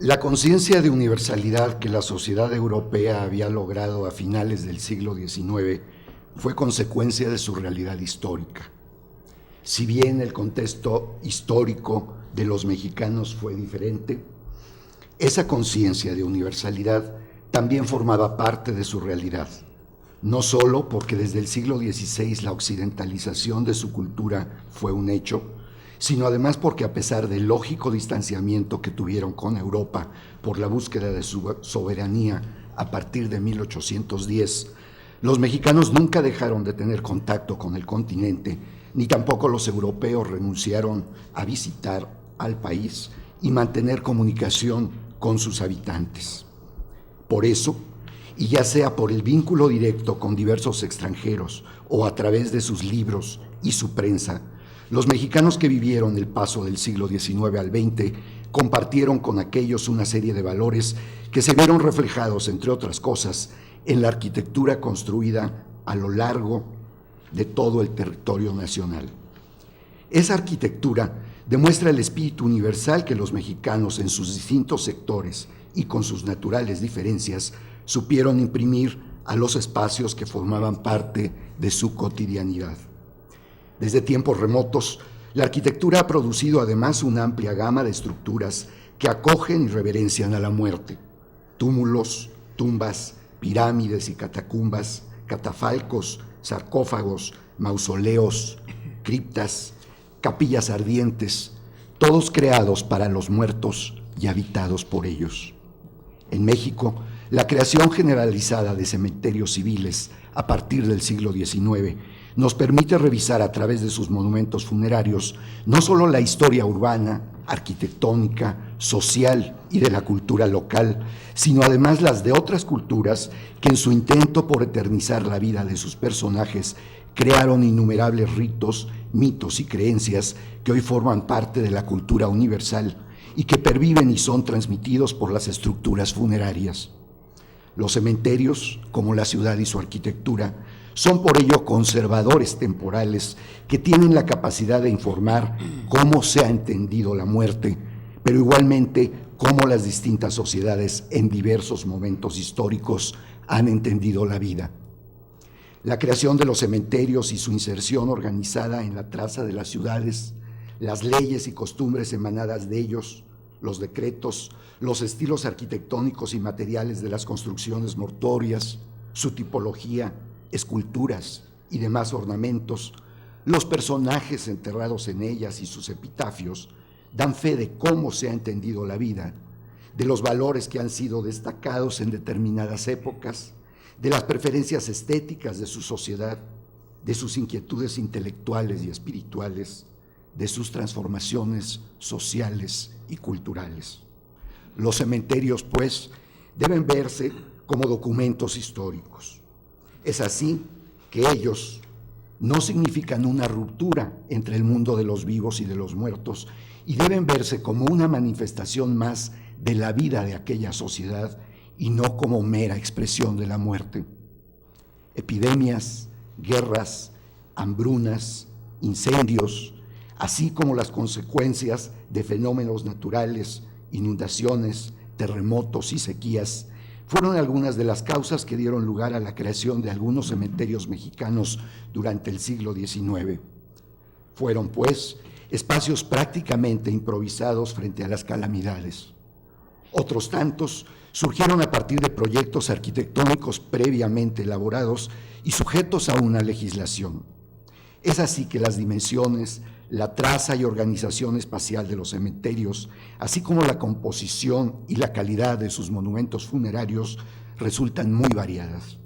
La conciencia de universalidad que la sociedad europea había logrado a finales del siglo XIX fue consecuencia de su realidad histórica. Si bien el contexto histórico de los mexicanos fue diferente, esa conciencia de universalidad también formaba parte de su realidad, no solo porque desde el siglo XVI la occidentalización de su cultura fue un hecho, sino además porque a pesar del lógico distanciamiento que tuvieron con Europa por la búsqueda de su soberanía a partir de 1810, los mexicanos nunca dejaron de tener contacto con el continente, ni tampoco los europeos renunciaron a visitar al país y mantener comunicación con sus habitantes. Por eso, y ya sea por el vínculo directo con diversos extranjeros o a través de sus libros y su prensa, los mexicanos que vivieron el paso del siglo XIX al XX compartieron con aquellos una serie de valores que se vieron reflejados, entre otras cosas, en la arquitectura construida a lo largo de todo el territorio nacional. Esa arquitectura demuestra el espíritu universal que los mexicanos en sus distintos sectores y con sus naturales diferencias supieron imprimir a los espacios que formaban parte de su cotidianidad. Desde tiempos remotos, la arquitectura ha producido además una amplia gama de estructuras que acogen y reverencian a la muerte. Túmulos, tumbas, pirámides y catacumbas, catafalcos, sarcófagos, mausoleos, criptas, capillas ardientes, todos creados para los muertos y habitados por ellos. En México, la creación generalizada de cementerios civiles a partir del siglo XIX nos permite revisar a través de sus monumentos funerarios no solo la historia urbana, arquitectónica, social y de la cultura local, sino además las de otras culturas que en su intento por eternizar la vida de sus personajes crearon innumerables ritos, mitos y creencias que hoy forman parte de la cultura universal y que perviven y son transmitidos por las estructuras funerarias. Los cementerios, como la ciudad y su arquitectura, son por ello conservadores temporales que tienen la capacidad de informar cómo se ha entendido la muerte, pero igualmente cómo las distintas sociedades en diversos momentos históricos han entendido la vida. La creación de los cementerios y su inserción organizada en la traza de las ciudades, las leyes y costumbres emanadas de ellos, los decretos, los estilos arquitectónicos y materiales de las construcciones mortuorias, su tipología, esculturas y demás ornamentos, los personajes enterrados en ellas y sus epitafios, dan fe de cómo se ha entendido la vida, de los valores que han sido destacados en determinadas épocas, de las preferencias estéticas de su sociedad, de sus inquietudes intelectuales y espirituales, de sus transformaciones sociales y culturales. Los cementerios, pues, deben verse como documentos históricos. Es así que ellos no significan una ruptura entre el mundo de los vivos y de los muertos y deben verse como una manifestación más de la vida de aquella sociedad y no como mera expresión de la muerte. Epidemias, guerras, hambrunas, incendios, así como las consecuencias de fenómenos naturales, inundaciones, terremotos y sequías, fueron algunas de las causas que dieron lugar a la creación de algunos cementerios mexicanos durante el siglo XIX. Fueron, pues, espacios prácticamente improvisados frente a las calamidades. Otros tantos surgieron a partir de proyectos arquitectónicos previamente elaborados y sujetos a una legislación. Es así que las dimensiones, la traza y organización espacial de los cementerios, así como la composición y la calidad de sus monumentos funerarios, resultan muy variadas.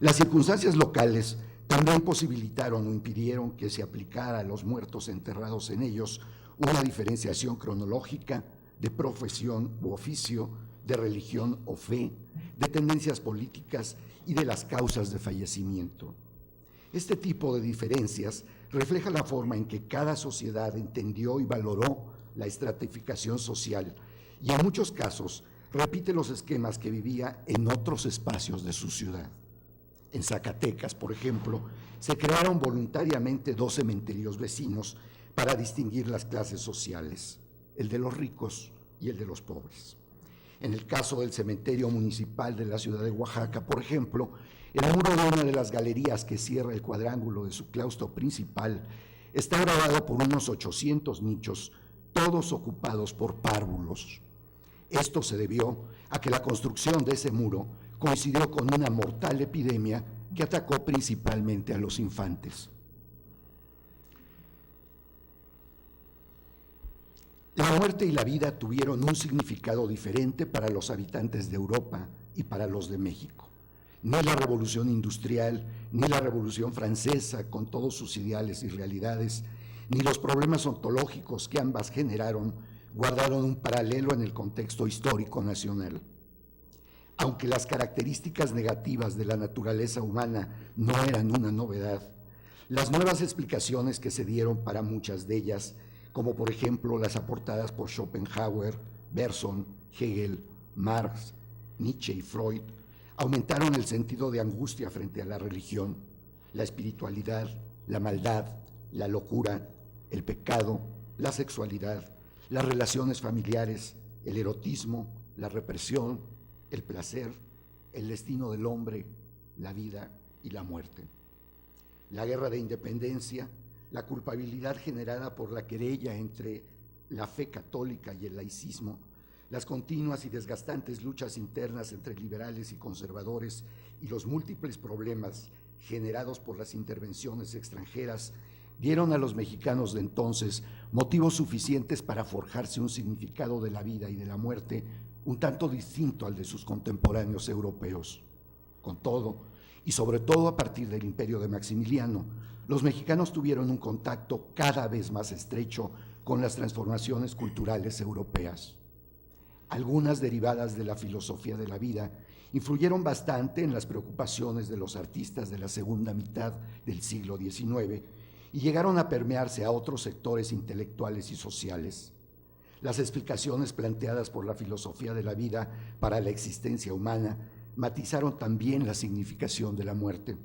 Las circunstancias locales también posibilitaron o impidieron que se aplicara a los muertos enterrados en ellos una diferenciación cronológica de profesión u oficio, de religión o fe, de tendencias políticas y de las causas de fallecimiento. Este tipo de diferencias refleja la forma en que cada sociedad entendió y valoró la estratificación social y en muchos casos repite los esquemas que vivía en otros espacios de su ciudad. En Zacatecas, por ejemplo, se crearon voluntariamente 2 cementerios vecinos para distinguir las clases sociales, el de los ricos y el de los pobres. En el caso del cementerio municipal de la ciudad de Oaxaca, por ejemplo, el muro de una de las galerías que cierra el cuadrángulo de su claustro principal está grabado por unos 800 nichos, todos ocupados por párvulos. Esto se debió a que la construcción de ese muro coincidió con una mortal epidemia que atacó principalmente a los infantes. La muerte y la vida tuvieron un significado diferente para los habitantes de Europa y para los de México. Ni la Revolución Industrial, ni la Revolución Francesa, con todos sus ideales y realidades, ni los problemas ontológicos que ambas generaron, guardaron un paralelo en el contexto histórico nacional. Aunque las características negativas de la naturaleza humana no eran una novedad, las nuevas explicaciones que se dieron para muchas de ellas, como por ejemplo las aportadas por Schopenhauer, Bergson, Hegel, Marx, Nietzsche y Freud, aumentaron el sentido de angustia frente a la religión, la espiritualidad, la maldad, la locura, el pecado, la sexualidad, las relaciones familiares, el erotismo, la represión, el placer, el destino del hombre, la vida y la muerte. La guerra de independencia, la culpabilidad generada por la querella entre la fe católica y el laicismo, las continuas y desgastantes luchas internas entre liberales y conservadores y los múltiples problemas generados por las intervenciones extranjeras dieron a los mexicanos de entonces motivos suficientes para forjarse un significado de la vida y de la muerte un tanto distinto al de sus contemporáneos europeos. Con todo, y sobre todo a partir del imperio de Maximiliano, los mexicanos tuvieron un contacto cada vez más estrecho con las transformaciones culturales europeas. Algunas derivadas de la filosofía de la vida influyeron bastante en las preocupaciones de los artistas de la segunda mitad del siglo XIX y llegaron a permearse a otros sectores intelectuales y sociales. Las explicaciones planteadas por la filosofía de la vida para la existencia humana matizaron también la significación de la muerte.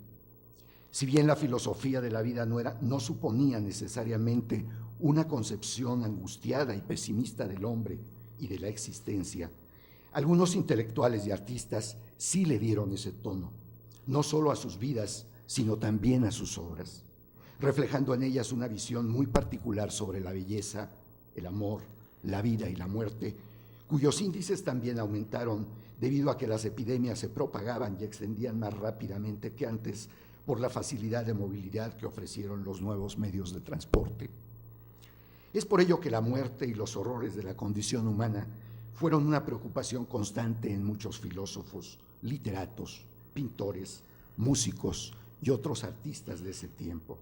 Si bien la filosofía de la vida no suponía necesariamente una concepción angustiada y pesimista del hombre y de la existencia, algunos intelectuales y artistas sí le dieron ese tono, no solo a sus vidas, sino también a sus obras, reflejando en ellas una visión muy particular sobre la belleza, el amor, la vida y la muerte, cuyos índices también aumentaron debido a que las epidemias se propagaban y extendían más rápidamente que antes por la facilidad de movilidad que ofrecieron los nuevos medios de transporte. Es por ello que la muerte y los horrores de la condición humana fueron una preocupación constante en muchos filósofos, literatos, pintores, músicos y otros artistas de ese tiempo.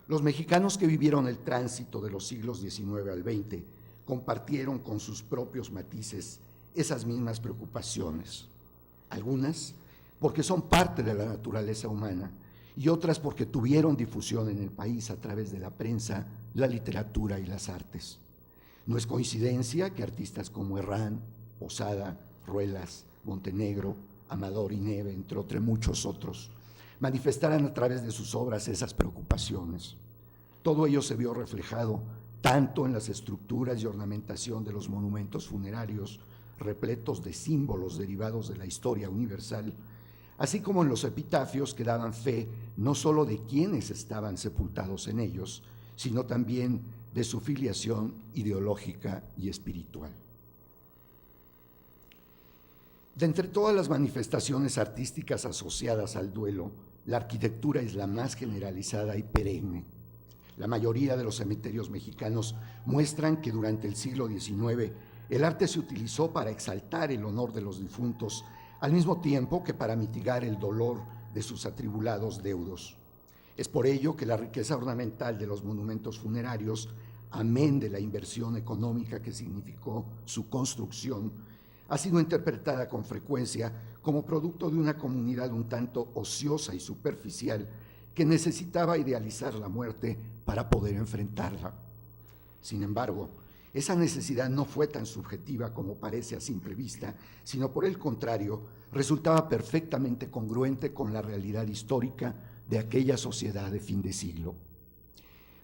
Los mexicanos que vivieron el tránsito de los siglos XIX al XX compartieron con sus propios matices esas mismas preocupaciones, algunas porque son parte de la naturaleza humana y otras porque tuvieron difusión en el país a través de la prensa, la literatura y las artes. No es coincidencia que artistas como Herrán, Posada, Ruelas, Montenegro, Amador y Neve, entre muchos otros, manifestaran a través de sus obras esas preocupaciones. Todo ello se vio reflejado tanto en las estructuras y ornamentación de los monumentos funerarios, repletos de símbolos derivados de la historia universal, así como en los epitafios que daban fe no solo de quienes estaban sepultados en ellos, sino también de su filiación ideológica y espiritual. De entre todas las manifestaciones artísticas asociadas al duelo, la arquitectura es la más generalizada y perenne. La mayoría de los cementerios mexicanos muestran que durante el siglo XIX el arte se utilizó para exaltar el honor de los difuntos, al mismo tiempo que para mitigar el dolor de sus atribulados deudos. Es por ello que la riqueza ornamental de los monumentos funerarios, amén de la inversión económica que significó su construcción, ha sido interpretada con frecuencia como producto de una comunidad un tanto ociosa y superficial que necesitaba idealizar la muerte para poder enfrentarla. Sin embargo, esa necesidad no fue tan subjetiva como parece a simple vista, sino por el contrario, resultaba perfectamente congruente con la realidad histórica de aquella sociedad de fin de siglo.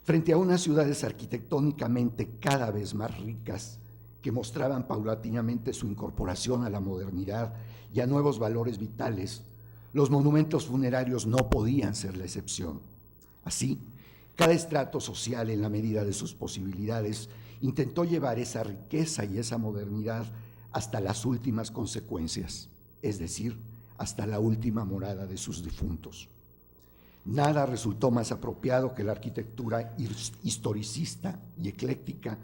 Frente a unas ciudades arquitectónicamente cada vez más ricas que mostraban paulatinamente su incorporación a la modernidad y a nuevos valores vitales, los monumentos funerarios no podían ser la excepción. Así, cada estrato social, en la medida de sus posibilidades, intentó llevar esa riqueza y esa modernidad hasta las últimas consecuencias, es decir, hasta la última morada de sus difuntos. Nada resultó más apropiado que la arquitectura historicista y ecléctica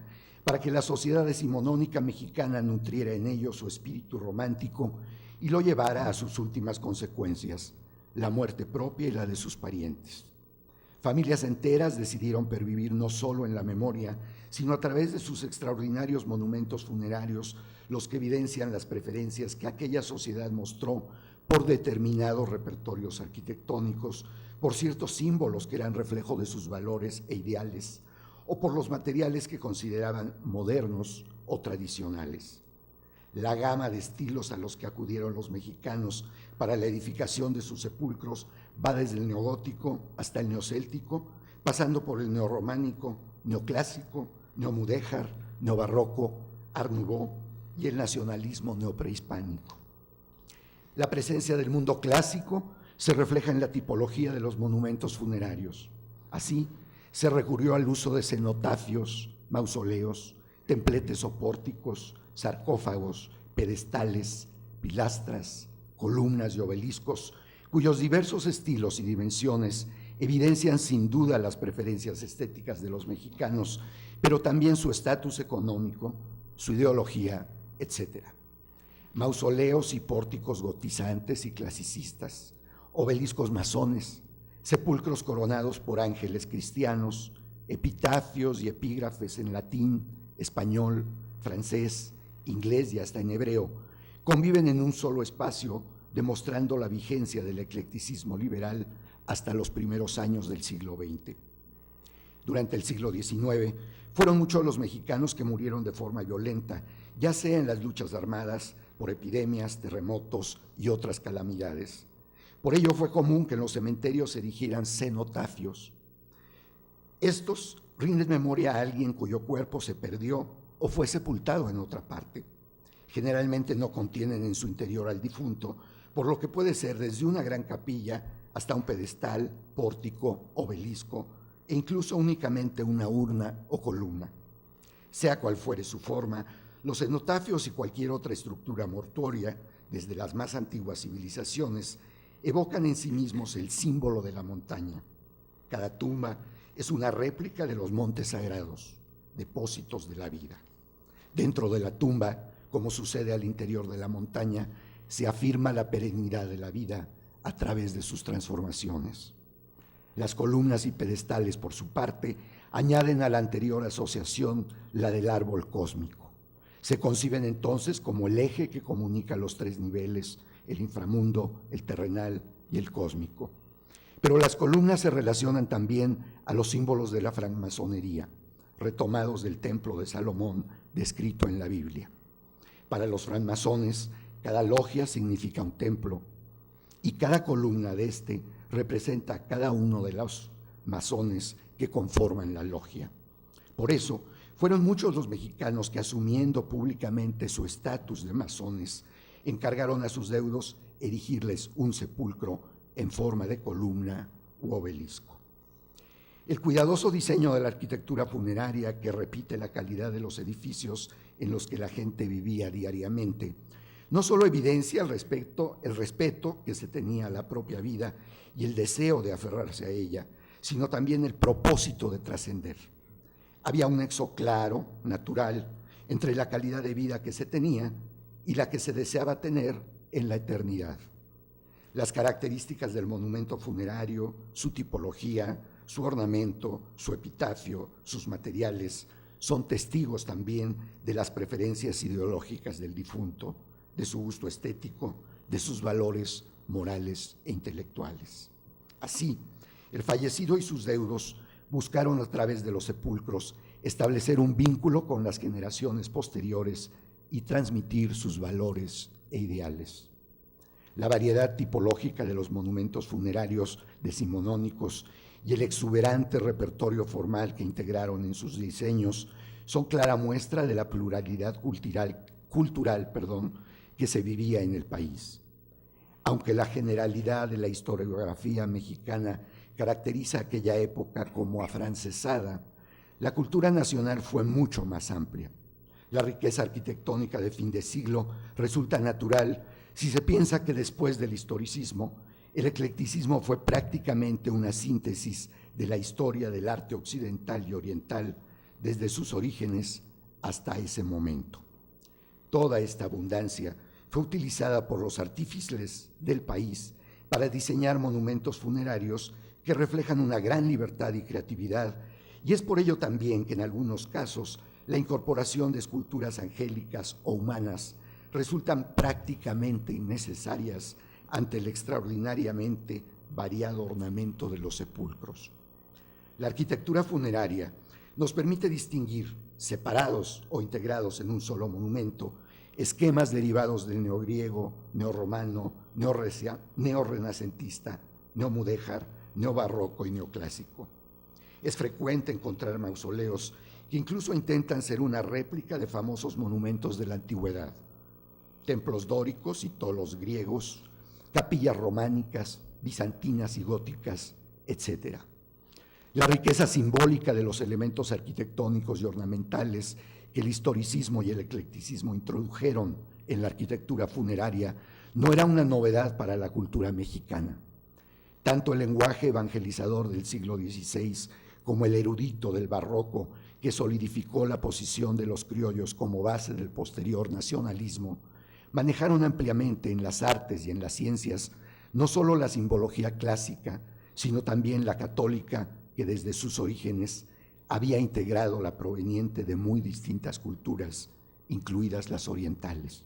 para que la sociedad decimonónica mexicana nutriera en ello su espíritu romántico y lo llevara a sus últimas consecuencias, la muerte propia y la de sus parientes. Familias enteras decidieron pervivir no solo en la memoria, sino a través de sus extraordinarios monumentos funerarios, los que evidencian las preferencias que aquella sociedad mostró por determinados repertorios arquitectónicos, por ciertos símbolos que eran reflejo de sus valores e ideales, o por los materiales que consideraban modernos o tradicionales. La gama de estilos a los que acudieron los mexicanos para la edificación de sus sepulcros va desde el neogótico hasta el neocéltico, pasando por el neorrománico, neoclásico, neomudéjar, neobarroco, Art Nouveau y el nacionalismo neoprehispánico. La presencia del mundo clásico se refleja en la tipología de los monumentos funerarios. Así, se recurrió al uso de cenotafios, mausoleos, templetes o pórticos, sarcófagos, pedestales, pilastras, columnas y obeliscos, cuyos diversos estilos y dimensiones evidencian sin duda las preferencias estéticas de los mexicanos, pero también su estatus económico, su ideología, etc. Mausoleos y pórticos gotizantes y clasicistas, obeliscos masones, sepulcros coronados por ángeles cristianos, epitafios y epígrafes en latín, español, francés, inglés y hasta en hebreo, conviven en un solo espacio, demostrando la vigencia del eclecticismo liberal hasta los primeros años del siglo XX. Durante el siglo XIX, fueron muchos los mexicanos que murieron de forma violenta, ya sea en las luchas armadas, por epidemias, terremotos y otras calamidades. Por ello fue común que en los cementerios se erigieran cenotafios. Estos rinden memoria a alguien cuyo cuerpo se perdió o fue sepultado en otra parte. Generalmente no contienen en su interior al difunto, por lo que puede ser desde una gran capilla hasta un pedestal, pórtico, obelisco e incluso únicamente una urna o columna. Sea cual fuere su forma, los cenotafios y cualquier otra estructura mortuoria, desde las más antiguas civilizaciones, evocan en sí mismos el símbolo de la montaña. Cada tumba es una réplica de los montes sagrados, depósitos de la vida. Dentro de la tumba, como sucede al interior de la montaña, se afirma la perennidad de la vida a través de sus transformaciones. Las columnas y pedestales, por su parte, añaden a la anterior asociación la del árbol cósmico. Se conciben entonces como el eje que comunica los tres niveles, el inframundo, el terrenal y el cósmico. Pero las columnas se relacionan también a los símbolos de la francmasonería, retomados del templo de Salomón descrito en la Biblia. Para los francmasones, cada logia significa un templo y cada columna de este representa a cada uno de los masones que conforman la logia. Por eso, fueron muchos los mexicanos que, asumiendo públicamente su estatus de masones, encargaron a sus deudos erigirles un sepulcro en forma de columna u obelisco. El cuidadoso diseño de la arquitectura funeraria, que repite la calidad de los edificios en los que la gente vivía diariamente, no solo evidencia el respeto que se tenía a la propia vida y el deseo de aferrarse a ella, sino también el propósito de trascender. Había un nexo claro, natural, entre la calidad de vida que se tenía y la que se deseaba tener en la eternidad. Las características del monumento funerario, su tipología, su ornamento, su epitafio, sus materiales, son testigos también de las preferencias ideológicas del difunto, de su gusto estético, de sus valores morales e intelectuales. Así, el fallecido y sus deudos buscaron a través de los sepulcros establecer un vínculo con las generaciones posteriores y transmitir sus valores e ideales. La variedad tipológica de los monumentos funerarios decimonónicos y el exuberante repertorio formal que integraron en sus diseños son clara muestra de la pluralidad cultural, que se vivía en el país. Aunque la generalidad de la historiografía mexicana caracteriza aquella época como afrancesada, la cultura nacional fue mucho más amplia. La riqueza arquitectónica de fin de siglo resulta natural si se piensa que después del historicismo, el eclecticismo fue prácticamente una síntesis de la historia del arte occidental y oriental desde sus orígenes hasta ese momento. Toda esta abundancia fue utilizada por los artífices del país para diseñar monumentos funerarios que reflejan una gran libertad y creatividad, y es por ello también que en algunos casos la incorporación de esculturas angélicas o humanas resultan prácticamente innecesarias ante el extraordinariamente variado ornamento de los sepulcros. La arquitectura funeraria nos permite distinguir, separados o integrados en un solo monumento, esquemas derivados del neogriego, neorromano, neorrenacentista, neomudéjar, neobarroco y neoclásico. Es frecuente encontrar mausoleos que incluso intentan ser una réplica de famosos monumentos de la antigüedad, templos dóricos y tolos griegos, capillas románicas, bizantinas y góticas, etc. La riqueza simbólica de los elementos arquitectónicos y ornamentales que el historicismo y el eclecticismo introdujeron en la arquitectura funeraria no era una novedad para la cultura mexicana. Tanto el lenguaje evangelizador del siglo XVI como el erudito del barroco, que solidificó la posición de los criollos como base del posterior nacionalismo, manejaron ampliamente en las artes y en las ciencias no solo la simbología clásica, sino también la católica, que desde sus orígenes había integrado la proveniente de muy distintas culturas, incluidas las orientales.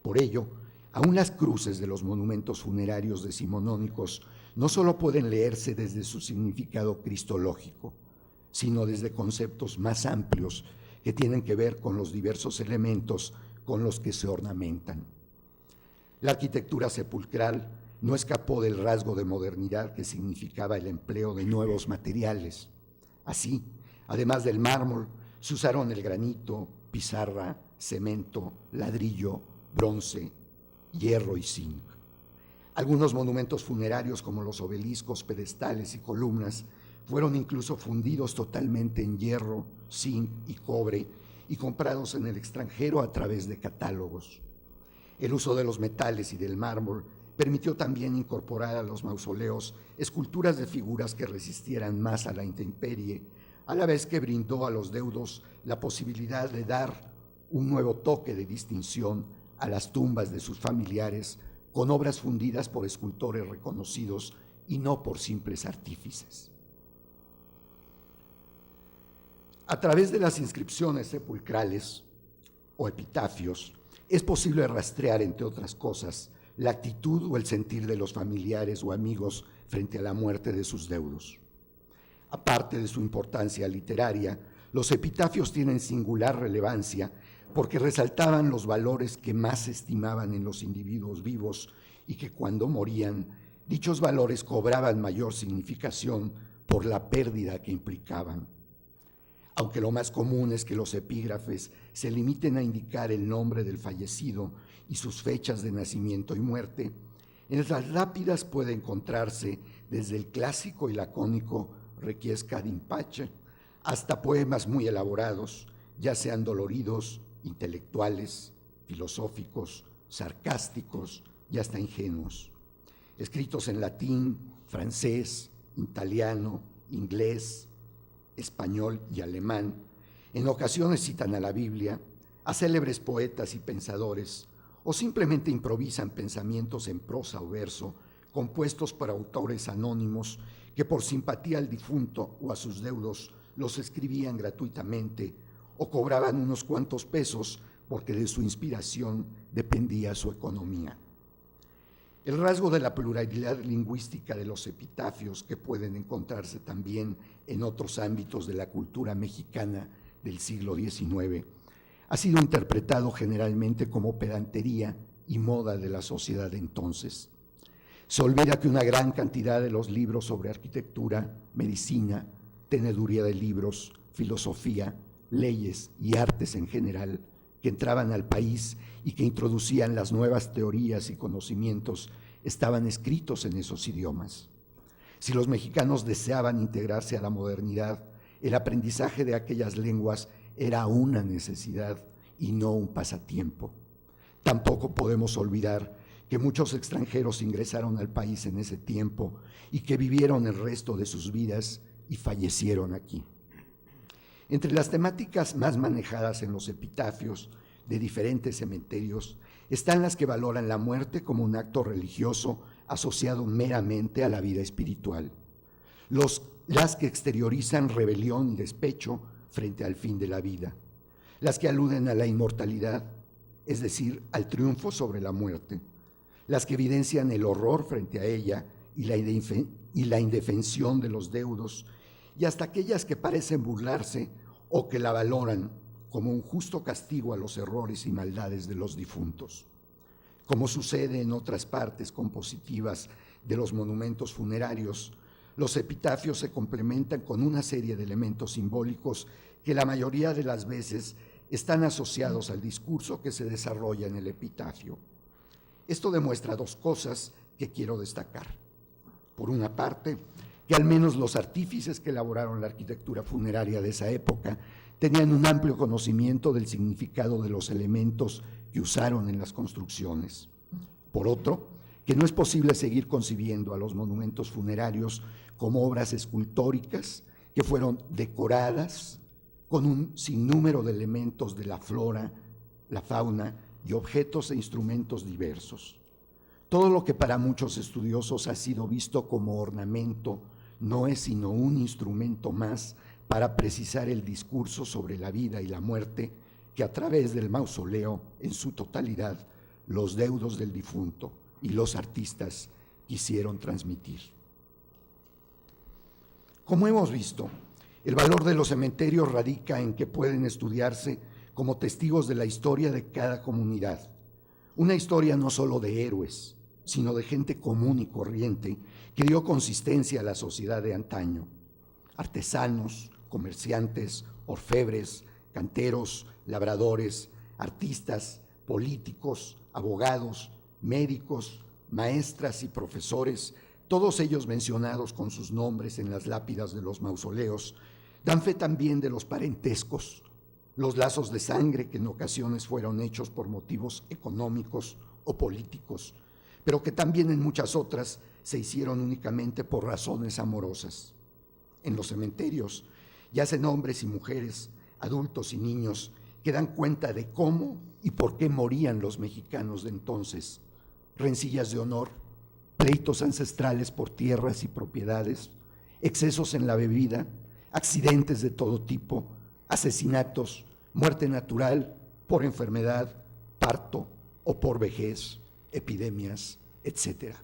Por ello, aún las cruces de los monumentos funerarios decimonónicos no solo pueden leerse desde su significado cristológico, sino desde conceptos más amplios que tienen que ver con los diversos elementos con los que se ornamentan. La arquitectura sepulcral no escapó del rasgo de modernidad que significaba el empleo de nuevos materiales. Así, además del mármol, se usaron el granito, pizarra, cemento, ladrillo, bronce, hierro y zinc. Algunos monumentos funerarios, como los obeliscos, pedestales y columnas, fueron incluso fundidos totalmente en hierro, zinc y cobre y comprados en el extranjero a través de catálogos. El uso de los metales y del mármol permitió también incorporar a los mausoleos esculturas de figuras que resistieran más a la intemperie, a la vez que brindó a los deudos la posibilidad de dar un nuevo toque de distinción a las tumbas de sus familiares con obras fundidas por escultores reconocidos y no por simples artífices. A través de las inscripciones sepulcrales o epitafios es posible rastrear, entre otras cosas, la actitud o el sentir de los familiares o amigos frente a la muerte de sus deudos. Aparte de su importancia literaria, los epitafios tienen singular relevancia porque resaltaban los valores que más se estimaban en los individuos vivos y que cuando morían, dichos valores cobraban mayor significación por la pérdida que implicaban. Aunque lo más común es que los epígrafes se limiten a indicar el nombre del fallecido y sus fechas de nacimiento y muerte, en las lápidas puede encontrarse desde el clásico y lacónico Requiescat in pace hasta poemas muy elaborados, ya sean doloridos, intelectuales, filosóficos, sarcásticos y hasta ingenuos, escritos en latín, francés, italiano, inglés, español y alemán. En ocasiones citan a la Biblia, a célebres poetas y pensadores, o simplemente improvisan pensamientos en prosa o verso compuestos por autores anónimos que por simpatía al difunto o a sus deudos los escribían gratuitamente o cobraban unos cuantos pesos porque de su inspiración dependía su economía. El rasgo de la pluralidad lingüística de los epitafios, que pueden encontrarse también en otros ámbitos de la cultura mexicana del siglo XIX, ha sido interpretado generalmente como pedantería y moda de la sociedad de entonces. Se olvida que una gran cantidad de los libros sobre arquitectura, medicina, teneduría de libros, filosofía, leyes y artes en general que entraban al país y que introducían las nuevas teorías y conocimientos estaban escritos en esos idiomas. Si los mexicanos deseaban integrarse a la modernidad, el aprendizaje de aquellas lenguas era una necesidad y no un pasatiempo. Tampoco podemos olvidar que muchos extranjeros ingresaron al país en ese tiempo y que vivieron el resto de sus vidas y fallecieron aquí. Entre las temáticas más manejadas en los epitafios de diferentes cementerios están las que valoran la muerte como un acto religioso asociado meramente a la vida espiritual, las que exteriorizan rebelión y despecho frente al fin de la vida, las que aluden a la inmortalidad, es decir, al triunfo sobre la muerte, las que evidencian el horror frente a ella y la indefensión de los deudos, y hasta aquellas que parecen burlarse o que la valoran como un justo castigo a los errores y maldades de los difuntos. Como sucede en otras partes compositivas de los monumentos funerarios, los epitafios se complementan con una serie de elementos simbólicos que la mayoría de las veces están asociados al discurso que se desarrolla en el epitafio. Esto demuestra dos cosas que quiero destacar. Por una parte, que al menos los artífices que elaboraron la arquitectura funeraria de esa época tenían un amplio conocimiento del significado de los elementos que usaron en las construcciones. Por otro, que no es posible seguir concibiendo a los monumentos funerarios como obras escultóricas que fueron decoradas con un sinnúmero de elementos de la flora, la fauna y objetos e instrumentos diversos. Todo lo que para muchos estudiosos ha sido visto como ornamento no es sino un instrumento más para precisar el discurso sobre la vida y la muerte que a través del mausoleo en su totalidad los deudos del difunto y los artistas quisieron transmitir. Como hemos visto, el valor de los cementerios radica en que pueden estudiarse como testigos de la historia de cada comunidad. Una historia no solo de héroes, sino de gente común y corriente que dio consistencia a la sociedad de antaño. Artesanos, comerciantes, orfebres, canteros, labradores, artistas, políticos, abogados, médicos, maestras y profesores, todos ellos mencionados con sus nombres en las lápidas de los mausoleos, dan fe también de los parentescos, los lazos de sangre que en ocasiones fueron hechos por motivos económicos o políticos, pero que también en muchas otras se hicieron únicamente por razones amorosas. En los cementerios yacen hombres y mujeres, adultos y niños, que dan cuenta de cómo y por qué morían los mexicanos de entonces. Rencillas de honor, pleitos ancestrales por tierras y propiedades, excesos en la bebida, accidentes de todo tipo, asesinatos, muerte natural por enfermedad, parto o por vejez, epidemias, etc.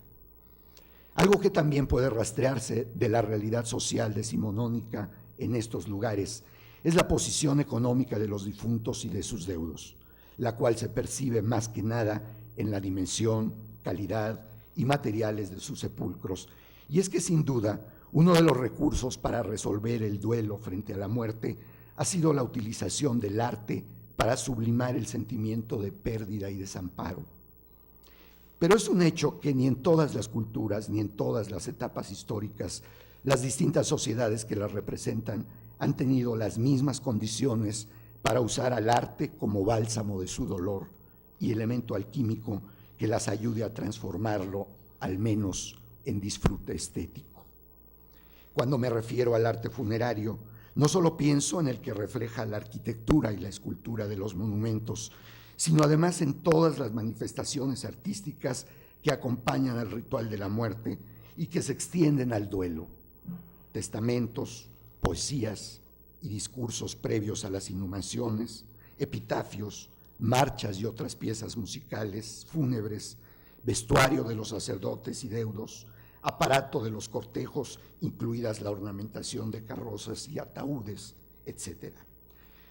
Algo que también puede rastrearse de la realidad social decimonónica en estos lugares es la posición económica de los difuntos y de sus deudos, la cual se percibe más que nada en la dimensión, calidad y materiales de sus sepulcros. Y es que sin duda, uno de los recursos para resolver el duelo frente a la muerte ha sido la utilización del arte para sublimar el sentimiento de pérdida y desamparo. Pero es un hecho que ni en todas las culturas, ni en todas las etapas históricas, las distintas sociedades que las representan han tenido las mismas condiciones para usar al arte como bálsamo de su dolor y elemento alquímico que las ayude a transformarlo, al menos en disfrute estético. Cuando me refiero al arte funerario, no solo pienso en el que refleja la arquitectura y la escultura de los monumentos, sino además en todas las manifestaciones artísticas que acompañan al ritual de la muerte y que se extienden al duelo. Testamentos, poesías y discursos previos a las inhumaciones, epitafios, marchas y otras piezas musicales, fúnebres, vestuario de los sacerdotes y deudos, aparato de los cortejos, incluidas la ornamentación de carrozas y ataúdes, etc.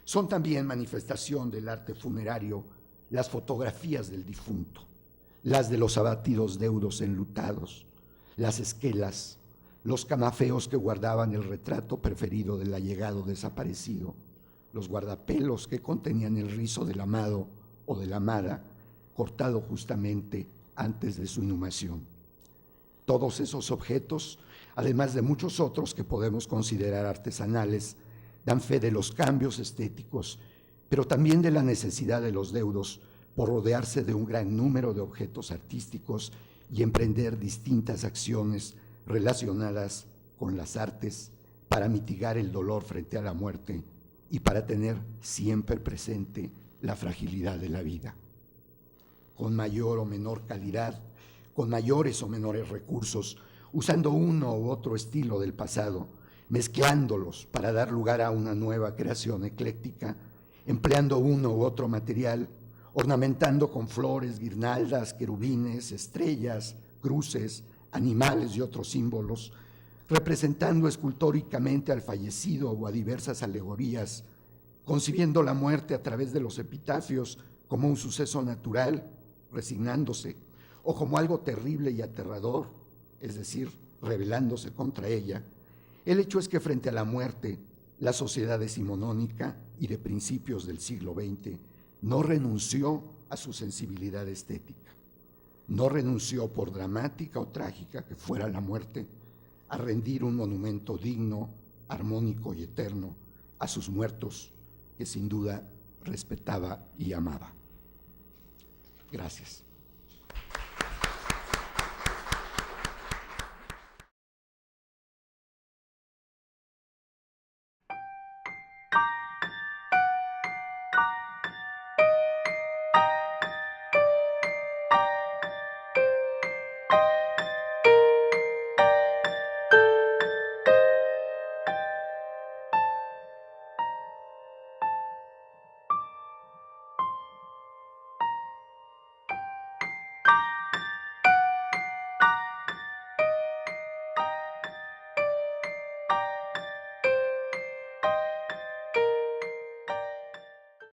Son también manifestación del arte funerario las fotografías del difunto, las de los abatidos deudos enlutados, las esquelas, los camafeos que guardaban el retrato preferido del allegado desaparecido, los guardapelos que contenían el rizo del amado o de la amada, cortado justamente antes de su inhumación. Todos esos objetos, además de muchos otros que podemos considerar artesanales, dan fe de los cambios estéticos, pero también de la necesidad de los deudos por rodearse de un gran número de objetos artísticos y emprender distintas acciones relacionadas con las artes para mitigar el dolor frente a la muerte y para tener siempre presente la fragilidad de la vida. Con mayor o menor calidad, con mayores o menores recursos, usando uno u otro estilo del pasado, mezclándolos para dar lugar a una nueva creación ecléctica, empleando uno u otro material, ornamentando con flores, guirnaldas, querubines, estrellas, cruces, animales y otros símbolos, representando escultóricamente al fallecido o a diversas alegorías, concibiendo la muerte a través de los epitafios como un suceso natural, resignándose, o como algo terrible y aterrador, es decir, rebelándose contra ella. El hecho es que frente a la muerte, la sociedad decimonónica y de principios del siglo XX no renunció a su sensibilidad estética. No renunció, por dramática o trágica que fuera la muerte, a rendir un monumento digno, armónico y eterno a sus muertos, que sin duda respetaba y amaba. Gracias.